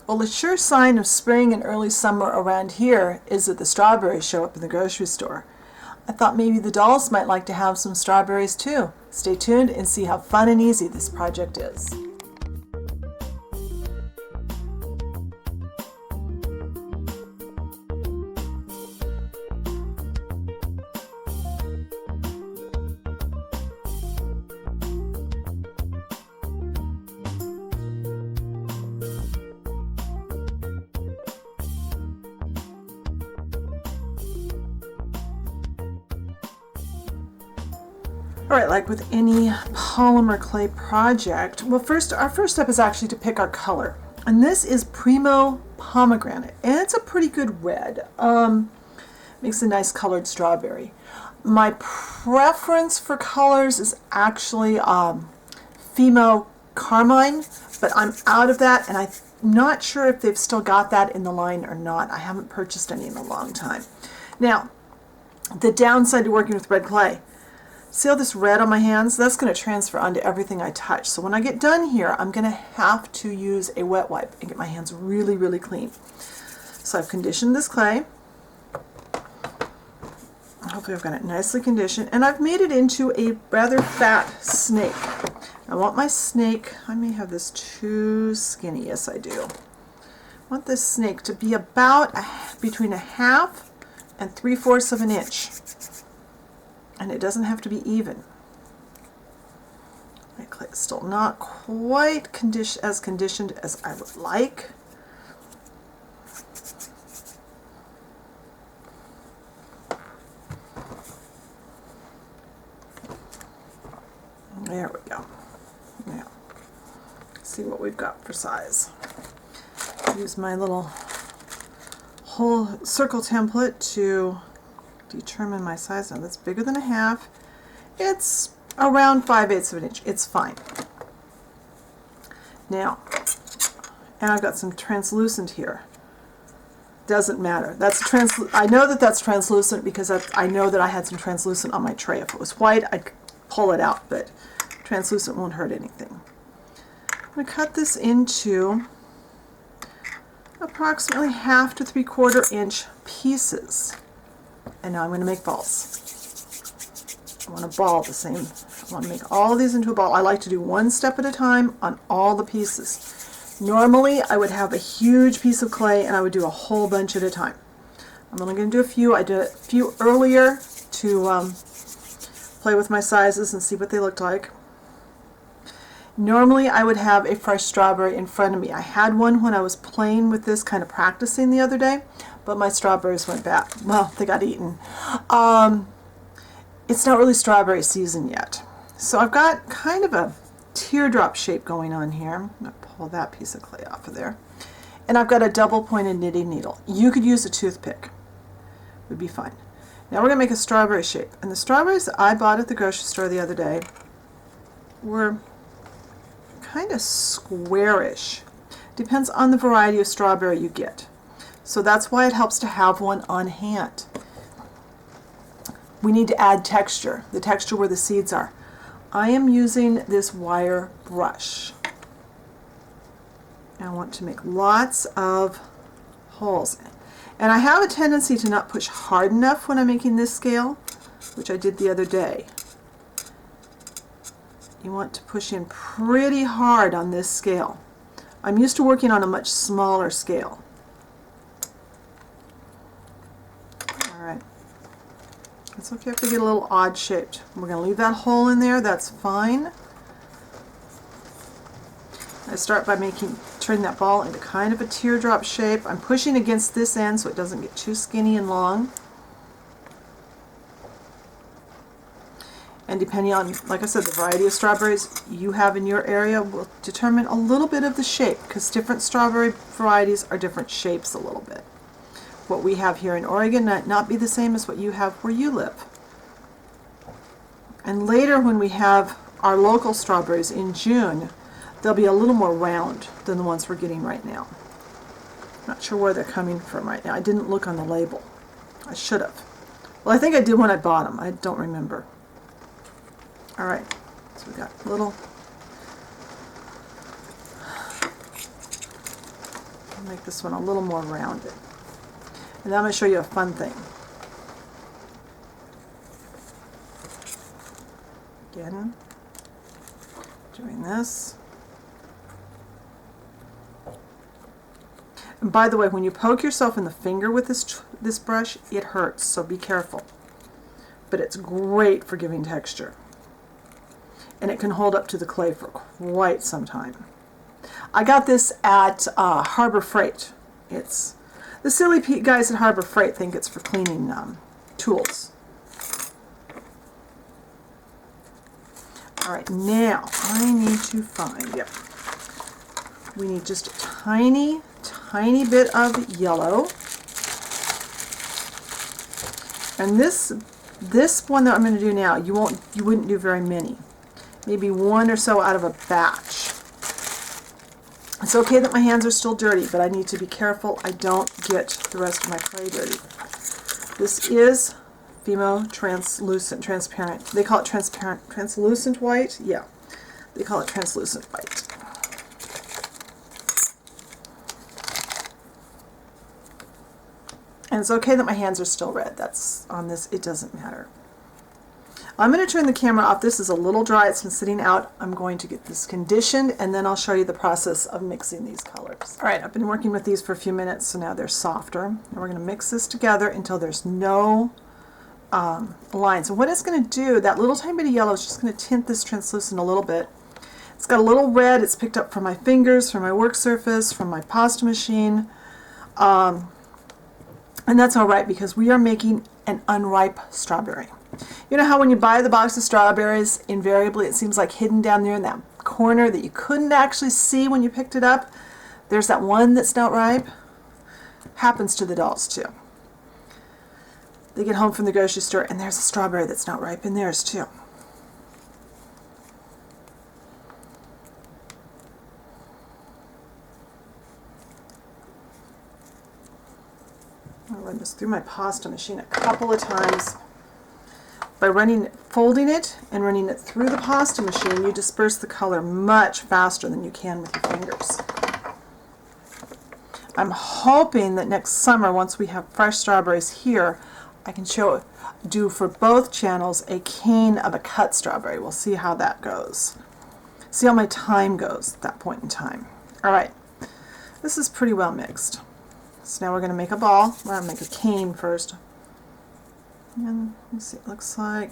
Well, a sure sign of spring and early summer around here is that the strawberries show up in the grocery store. I thought maybe the dolls might like to have some strawberries too. Stay tuned and see how fun and easy this project is. All right, like with any polymer clay project, well, our first step is actually to pick our color. And this is Primo Pomegranate, and it's a pretty good red. Makes a nice colored strawberry. My preference for colors is actually Fimo Carmine, but I'm out of that, and I'm not sure if they've still got that in the line or not. I haven't purchased any in a long time. Now, the downside to working with red clay, see all this red on my hands? That's going to transfer onto everything I touch. So when I get done here, I'm going to have to use a wet wipe and get my hands really, really clean. So I've conditioned this clay. Hopefully I've got it nicely conditioned. And I've made it into a rather fat snake. I want my snake, I may have this too skinny. Yes, I do. I want this snake to be about between 1/2 and 3/4 of an inch. And it doesn't have to be even. My clay is still not quite as conditioned as I would like. There we go. Now, see what we've got for size. Use my little whole circle template to determine my size. Now that's bigger than 1/2. It's around 5/8 of an inch. It's fine. Now, and I've got some translucent here. Doesn't matter. I know that that's translucent because I know that I had some translucent on my tray. If it was white, I'd pull it out, but translucent won't hurt anything. I'm going to cut this into approximately 1/2 to 3/4 inch pieces. And now I'm going to make balls. I want a ball the same. I want to make all of these into a ball. I like to do one step at a time on all the pieces. Normally I would have a huge piece of clay and I would do a whole bunch at a time. I'm only going to do a few. I did a few earlier to play with my sizes and see what they looked like. Normally I would have a fresh strawberry in front of me. I had one when I was playing with this, kind of practicing the other day, but my strawberries went bad. Well, they got eaten. It's not really strawberry season yet. So I've got kind of a teardrop shape going on here. I'm going to pull that piece of clay off of there. And I've got a double pointed knitting needle. You could use a toothpick. Would be fine. Now we're going to make a strawberry shape. And the strawberries that I bought at the grocery store the other day were kind of squarish. Depends on the variety of strawberry you get. So that's why it helps to have one on hand. We need to add texture, the texture where the seeds are. I am using this wire brush. And I want to make lots of holes. And I have a tendency to not push hard enough when I'm making this scale, which I did the other day. You want to push in pretty hard on this scale. I'm used to working on a much smaller scale. Alright. It's okay if they get a little odd shaped. We're going to leave that hole in there, that's fine. I start by turning that ball into kind of a teardrop shape. I'm pushing against this end so it doesn't get too skinny and long. And depending on, like I said, the variety of strawberries you have in your area will determine a little bit of the shape, because different strawberry varieties are different shapes a little bit. What we have here in Oregon might not be the same as what you have where you live. And later when we have our local strawberries in June, they'll be a little more round than the ones we're getting right now. Not sure where they're coming from right now. I didn't look on the label. I should have. Well, I think I did when I bought them. I don't remember. Alright, so we got I'll make this one a little more rounded. And then I'm going to show you a fun thing. Again, doing this. And by the way, when you poke yourself in the finger with this brush, it hurts, so be careful. But it's great for giving texture. And it can hold up to the clay for quite some time. I got this at Harbor Freight. It's the silly guys at Harbor Freight think it's for cleaning tools. All right, now I need to find, yep, we need just a tiny bit of yellow. And this one that I'm going to do now, you wouldn't do very many. Maybe one or so out of a batch. It's okay that my hands are still dirty, but I need to be careful I don't get the rest of my clay dirty. This is Fimo transparent. They call it translucent white. Yeah, they call it translucent white. And it's okay that my hands are still red. That's on this, it doesn't matter. I'm going to turn the camera off. This is a little dry. It's been sitting out. I'm going to get this conditioned, and then I'll show you the process of mixing these colors. All right, I've been working with these for a few minutes, so now they're softer. And we're going to mix this together until there's no lines. And what it's going to do, that little tiny bit of yellow is just going to tint this translucent a little bit. It's got a little red. It's picked up from my fingers, from my work surface, from my pasta machine. And that's all right because we are making an unripe strawberry. You know how when you buy the box of strawberries, invariably it seems like hidden down there in that corner that you couldn't actually see when you picked it up? There's that one that's not ripe. Happens to the dolls too. They get home from the grocery store and there's a strawberry that's not ripe in theirs too. I'll run this through my pasta machine a couple of times. By folding it and running it through the pasta machine, you disperse the color much faster than you can with your fingers. I'm hoping that next summer, once we have fresh strawberries here, I can do for both channels a cane of a cut strawberry. We'll see how that goes. See how my time goes at that point in time. All right, this is pretty well mixed. So now we're going to make a ball. We're going to make a cane first. And let's see, it looks like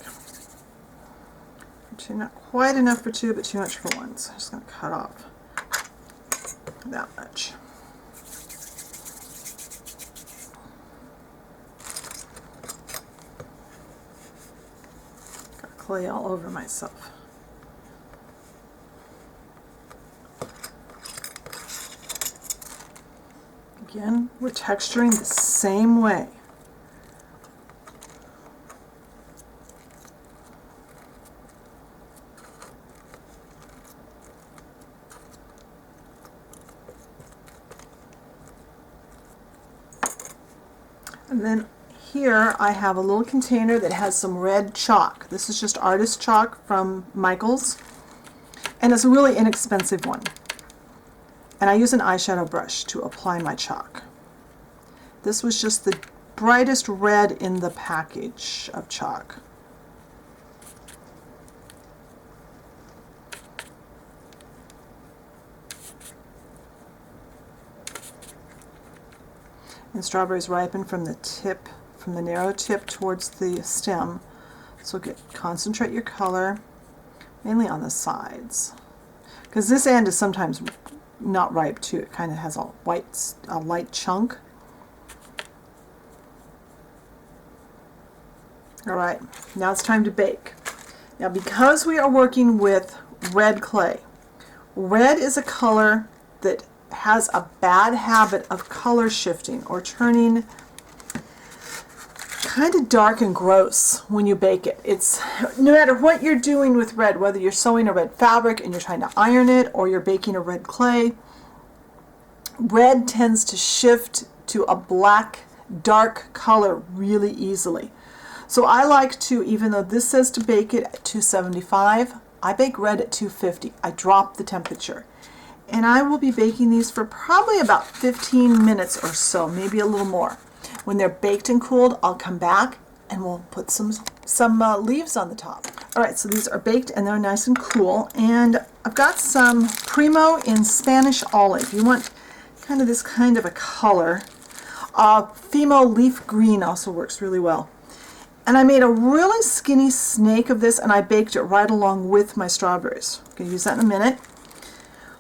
not quite enough for two, but too much for one. So I'm just going to cut off that much. Got clay all over myself. Again, we're texturing the same way. And then here I have a little container that has some red chalk. This is just artist chalk from Michael's, and it's a really inexpensive one. And I use an eyeshadow brush to apply my chalk. This was just the brightest red in the package of chalk. And strawberries ripen from the tip, from the narrow tip towards the stem. So concentrate your color mainly on the sides, because this end is sometimes not ripe too. It kind of has a light chunk. All right, now it's time to bake. Now, because we are working with red clay, red is a color that has a bad habit of color shifting or turning kind of dark and gross when you bake it. It's no matter what you're doing with red, whether you're sewing a red fabric and you're trying to iron it or you're baking a red clay, red tends to shift to a black, dark color really easily. So I like to, even though this says to bake it at 275, I bake red at 250. I drop the temperature. And I will be baking these for probably about 15 minutes or so, maybe a little more. When they're baked and cooled, I'll come back and we'll put some leaves on the top. All right, so these are baked and they're nice and cool. And I've got some Primo in Spanish olive. You want kind of this kind of a color. Fimo leaf green also works really well. And I made a really skinny snake of this and I baked it right along with my strawberries. I'm going to use that in a minute.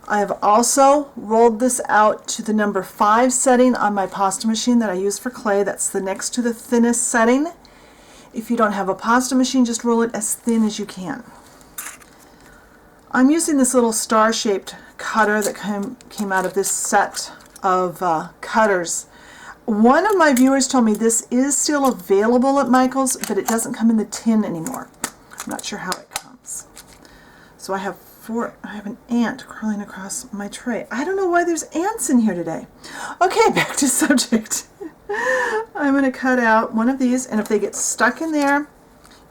I have also rolled this out to the number 5 setting on my pasta machine that I use for clay. That's the next to the thinnest setting. If you don't have a pasta machine, just roll it as thin as you can. I'm using this little star-shaped cutter that came out of this set of cutters. One of my viewers told me this is still available at Michael's, but it doesn't come in the tin anymore. I'm not sure how it comes. So I have an ant crawling across my tray. I don't know why there's ants in here today. Okay, back to subject. I'm going to cut out one of these, and if they get stuck in there,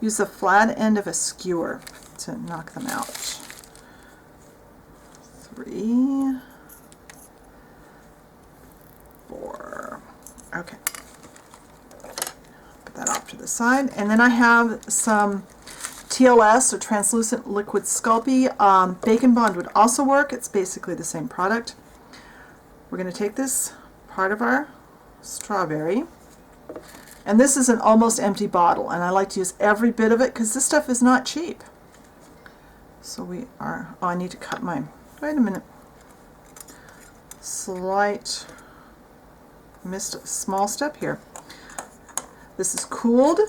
use the flat end of a skewer to knock them out. 3, 4. Okay. Put that off to the side. And then I have some TLS, or translucent liquid Sculpey. Bacon Bond would also work. It's basically the same product. We're going to take this part of our strawberry, and this is an almost empty bottle, and I like to use every bit of it because this stuff is not cheap. So we are, I need to cut mine. Wait a minute. Slight, missed a small step here. This is cooled,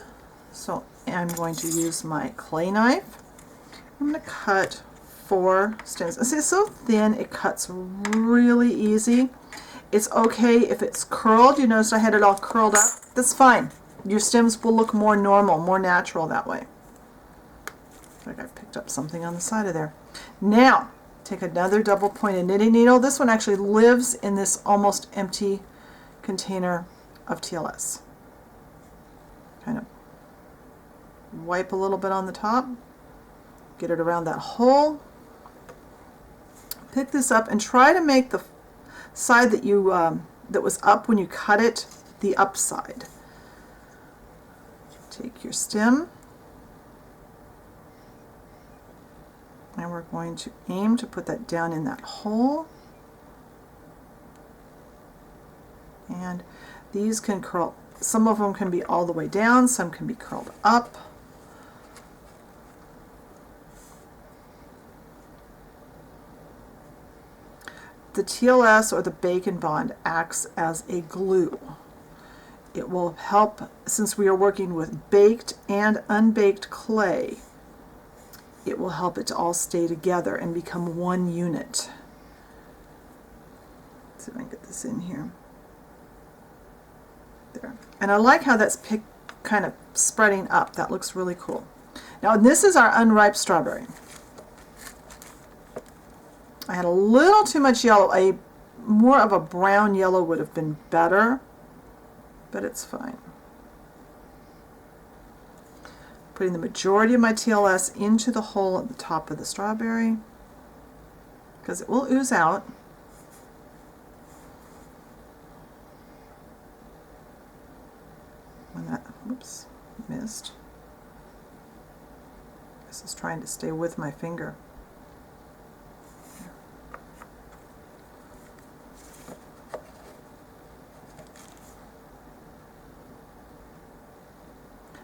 so I'm going to use my clay knife. I'm going to cut 4 stems. See, it's so thin, it cuts really easy. It's okay if it's curled. You notice I had it all curled up. That's fine. Your stems will look more normal, more natural that way. Like I picked up something on the side of there. Now, take another double pointed knitting needle. This one actually lives in this almost empty container of TLS. Kind of wipe a little bit on the top, get it around that hole, pick this up and try to make the side that you that was up when you cut it the up side. Take your stem and we're going to aim to put that down in that hole, and these can curl. Some of them can be all the way down, some can be curled up. The TLS, or the Bacon Bond, acts as a glue. It will help, since we are working with baked and unbaked clay, it will help it to all stay together and become one unit. Let's see if I can get this in here. There. And I like how that's kind of spreading up. That looks really cool. Now this is our unripe strawberry. I had a little too much yellow. More of a brown yellow would have been better, but it's fine. Putting the majority of my TLS into the hole at the top of the strawberry because it will ooze out. When that, whoops, missed. This is trying to stay with my finger.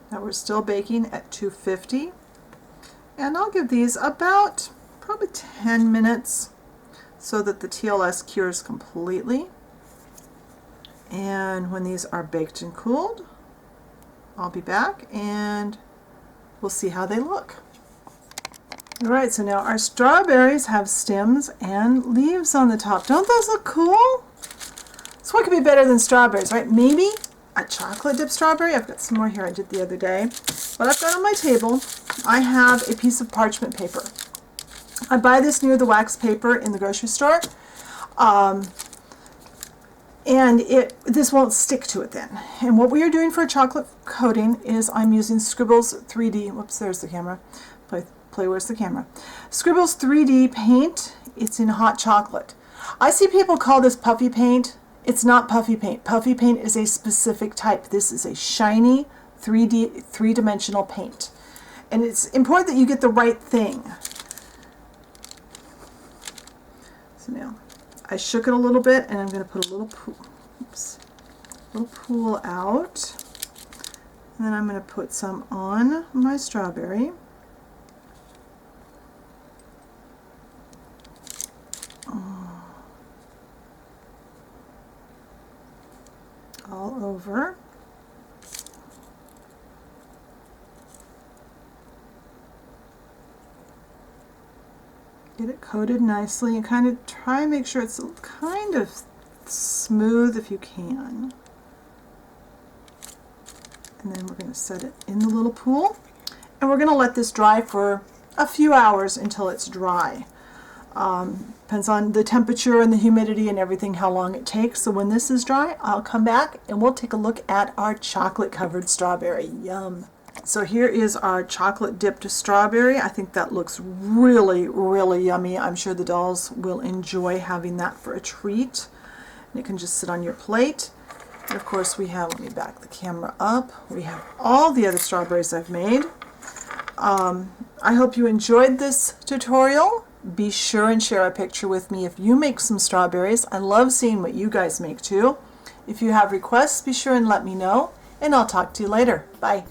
Now we're still baking at 250, and I'll give these about probably 10 minutes so that the TLS cures completely. And when these are baked and cooled, I'll be back and we'll see how they look. Alright, so now our strawberries have stems and leaves on the top. Don't those look cool? So what could be better than strawberries, right? Maybe a chocolate dip strawberry. I've got some more here I did the other day. What I've got on my table, I have a piece of parchment paper. I buy this near the wax paper in the grocery store. And this won't stick to it then. And what we are doing for a chocolate coating is I'm using Scribbles 3D, whoops, there's the camera. Play, where's the camera? Scribbles 3D paint. It's in hot chocolate. I see people call this puffy paint. It's not puffy paint. Puffy paint is a specific type. This is a shiny 3D, three-dimensional paint. And it's important that you get the right thing. So now, I shook it a little bit, and I'm going to put a little pool out. And then I'm going to put some on my strawberry. All over. Get it coated nicely and kind of try and make sure it's kind of smooth if you can. And then we're going to set it in the little pool. And we're going to let this dry for a few hours until it's dry. Depends on the temperature and the humidity and everything, how long it takes. So when this is dry, I'll come back and we'll take a look at our chocolate covered strawberry. Yum! So here is our chocolate dipped strawberry. I think that looks really, really yummy. I'm sure the dolls will enjoy having that for a treat. And it can just sit on your plate. And of course we have, let me back the camera up, we have all the other strawberries I've made. I hope you enjoyed this tutorial. Be sure and share a picture with me if you make some strawberries. I love seeing what you guys make too. If you have requests, be sure and let me know, and I'll talk to you later. Bye.